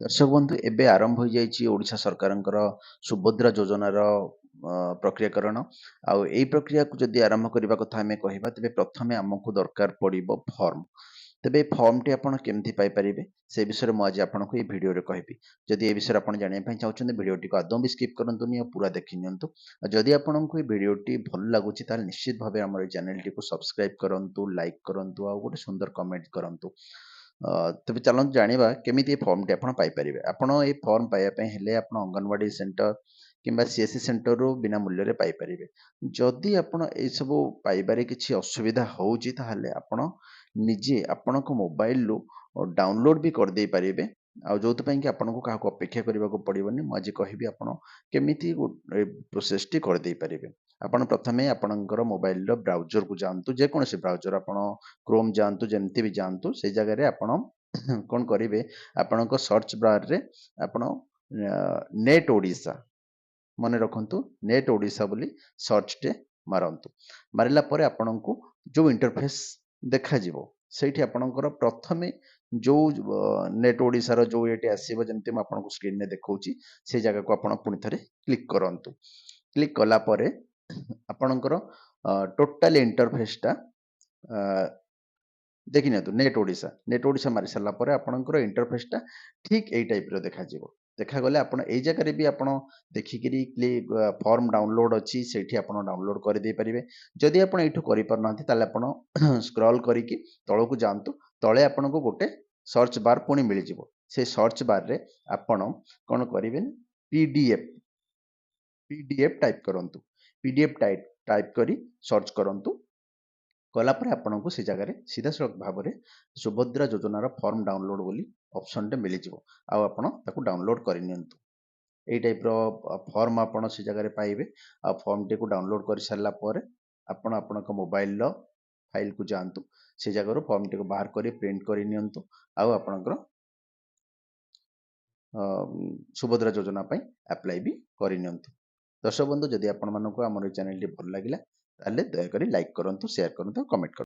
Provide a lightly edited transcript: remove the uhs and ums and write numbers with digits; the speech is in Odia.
ଦର୍ଶକ ବନ୍ଧୁ ଏବେ ଆରମ୍ଭ ହୋଇଯାଇଛି ଓଡ଼ିଶା ସରକାରଙ୍କର ସୁଭଦ୍ରା ଯୋଜନାର ପ୍ରକ୍ରିୟାକରଣ। ଆଉ ଏଇ ପ୍ରକ୍ରିୟାକୁ ଯଦି ଆରମ୍ଭ କରିବା କଥା ଆମେ କହିବା ତେବେ ପ୍ରଥମେ ଆମକୁ ଦରକାର ପଡ଼ିବ ଫର୍ମ। ତେବେ ଏ ଫର୍ମଟି ଆପଣ କେମିତି ପାଇପାରିବେ ସେ ବିଷୟରେ ମୁଁ ଆଜି ଆପଣଙ୍କୁ ଏଇ ଭିଡ଼ିଓରେ କହିବି। ଯଦି ଏ ବିଷୟରେ ଆପଣ ଜାଣିବା ପାଇଁ ଚାହୁଁଛନ୍ତି ଭିଡ଼ିଓଟିକୁ ଆଦୌ ବି ସ୍କିପ୍ କରନ୍ତୁନି ଆଉ ପୁରା ଦେଖି ନିଅନ୍ତୁ। ଆଉ ଯଦି ଆପଣଙ୍କୁ ଏ ଭିଡ଼ିଓଟି ଭଲ ଲାଗୁଛି ତାହେଲେ ନିଶ୍ଚିତ ଭାବେ ଆମର ଏଇ ଚ୍ୟାନେଲଟିକୁ ସବସ୍କ୍ରାଇବ୍ କରନ୍ତୁ, ଲାଇକ୍ କରନ୍ତୁ ଆଉ ଗୋଟେ ସୁନ୍ଦର କମେଣ୍ଟ କରନ୍ତୁ। ତେବେ ଚାଲନ୍ତୁ ଜାଣିବା କେମିତି ଏ ଫର୍ମଟି ଆପଣ ପାଇପାରିବେ। ଆପଣ ଏ ଫର୍ମ ପାଇବା ପାଇଁ ହେଲେ ଆପଣ ଅଙ୍ଗନବାଡ଼ି ସେଣ୍ଟର କିମ୍ବା CSC ସେଣ୍ଟରରୁ ବିନା ମୂଲ୍ୟରେ ପାଇପାରିବେ। ଯଦି ଆପଣ ଏସବୁ ପାଇବାରେ କିଛି ଅସୁବିଧା ହେଉଛି ତାହେଲେ ଆପଣ ନିଜେ ଆପଣଙ୍କ ମୋବାଇଲରୁ ଡାଉନଲୋଡ୍ ବି କରିଦେଇ ପାରିବେ। ଆଉ ଯୋଉଥିପାଇଁ କି ଆପଣଙ୍କୁ କାହାକୁ ଅପେକ୍ଷା କରିବାକୁ ପଡ଼ିବନି। ମୁଁ ଆଜି କହିବି ଆପଣ କେମିତି ଏ ପ୍ରୋସେସଟି କରିଦେଇ ପାରିବେ। ଆପଣ ପ୍ରଥମେ ଆପଣଙ୍କର ମୋବାଇଲର ବ୍ରାଉଜରକୁ ଯାଆନ୍ତୁ, ଯେକୌଣସି ବ୍ରାଉଜର ଆପଣ କ୍ରୋମ୍ ଯାଆନ୍ତୁ, ଯେମିତି ବି ଯାଆନ୍ତୁ ସେଇ ଜାଗାରେ ଆପଣ କ'ଣ କରିବେ, ଆପଣଙ୍କ ସର୍ଚ୍ଚ ବାର୍ରେ ଆପଣ ନେଟ୍ ଓଡ଼ିଶା ମନେ ରଖନ୍ତୁ, ନେଟ୍ ଓଡ଼ିଶା ବୋଲି ସର୍ଚ୍ଚଟେ ମାରନ୍ତୁ। ମାରିଲା ପରେ ଆପଣଙ୍କୁ ଯେଉଁ ଇଣ୍ଟରଫେସ୍ ଦେଖାଯିବ ସେଇଠି ଆପଣଙ୍କର ପ୍ରଥମେ ଯେଉଁ ନେଟ୍ ଓଡ଼ିଶାର ଯେଉଁ ଏଠି ଆସିବ, ଯେମିତି ମୁଁ ଆପଣଙ୍କୁ ସ୍କ୍ରିନରେ ଦେଖାଉଛି ସେଇ ଜାଗାକୁ ଆପଣ ପୁଣି ଥରେ କ୍ଲିକ୍ କରନ୍ତୁ। କ୍ଲିକ୍ କଲା ପରେ ଆପଣଙ୍କର ଟୋଟାଲ ଇଣ୍ଟରଫେସ୍ଟା ଦେଖିନିଅନ୍ତୁ। ନେଟ୍ ଓଡ଼ିଶା ମାରି ସାରିଲା ପରେ ଆପଣଙ୍କର ଇଣ୍ଟରଫେସ୍ଟା ଠିକ୍ ଏଇ ଟାଇପ୍ର ଦେଖାଯିବ। ଦେଖାଗଲେ ଆପଣ ଏଇ ଜାଗାରେ ବି ଆପଣ ଦେଖିକିରି ଫର୍ମ ଡାଉନଲୋଡ୍ ଅଛି ସେଇଠି ଆପଣ ଡାଉନଲୋଡ୍ କରିଦେଇ ପାରିବେ। ଯଦି ଆପଣ ଏଇଠୁ କରିପାରୁନାହାନ୍ତି ତାହେଲେ ଆପଣ ସ୍କ୍ରଲ୍ କରିକି ତଳକୁ ଯାଆନ୍ତୁ। ତଳେ ଆପଣଙ୍କୁ ଗୋଟେ ସର୍ଚ୍ଚ ବାର୍ ପୁଣି ମିଳିଯିବ। ସେ ସର୍ଚ୍ଚ ବାର୍ରେ ଆପଣ କ'ଣ କରିବେ, PDF ଟାଇପ୍ କରନ୍ତୁ। PDF ଟାଇପ୍ କରି ସର୍ଚ୍ଚ କରନ୍ତୁ। କଲା ପରେ ଆପଣଙ୍କୁ ସେ ଜାଗାରେ ସିଧାସଳଖ ଭାବରେ ସୁଭଦ୍ରା ଯୋଜନାର ଫର୍ମ ଡାଉନଲୋଡ୍ ବୋଲି ଅପସନ୍ଟେ ମିଳିଯିବ। ଆଉ ଆପଣ ତାକୁ ଡାଉନଲୋଡ୍ କରିନିଅନ୍ତୁ। ଏଇ ଟାଇପ୍ର ଫର୍ମ ଆପଣ ସେ ଜାଗାରେ ପାଇବେ। ଆଉ ଫର୍ମଟିକୁ ଡାଉନଲୋଡ୍ କରିସାରିଲା ପରେ ଆପଣ ଆପଣଙ୍କ ମୋବାଇଲର ଫାଇଲକୁ ଯାଆନ୍ତୁ। ସେ ଜାଗାରୁ ଫର୍ମଟିକୁ ବାହାର କରି ପ୍ରିଣ୍ଟ କରି ନିଅନ୍ତୁ। ଆଉ ଆପଣଙ୍କର ସୁଭଦ୍ରା ଯୋଜନା ପାଇଁ ଆପ୍ଲାଏ ବି କରିନିଅନ୍ତୁ। ଦର୍ଶକ ବନ୍ଧୁ, ଯଦି ଆପଣମାନଙ୍କୁ ଆମର ଏଇ ଚ୍ୟାନେଲଟି ଭଲ ଲାଗିଲା ତାହେଲେ ଦୟାକରି ଲାଇକ୍ କରନ୍ତୁ, ସେୟାର କରନ୍ତୁ, କମେଣ୍ଟ କରନ୍ତୁ।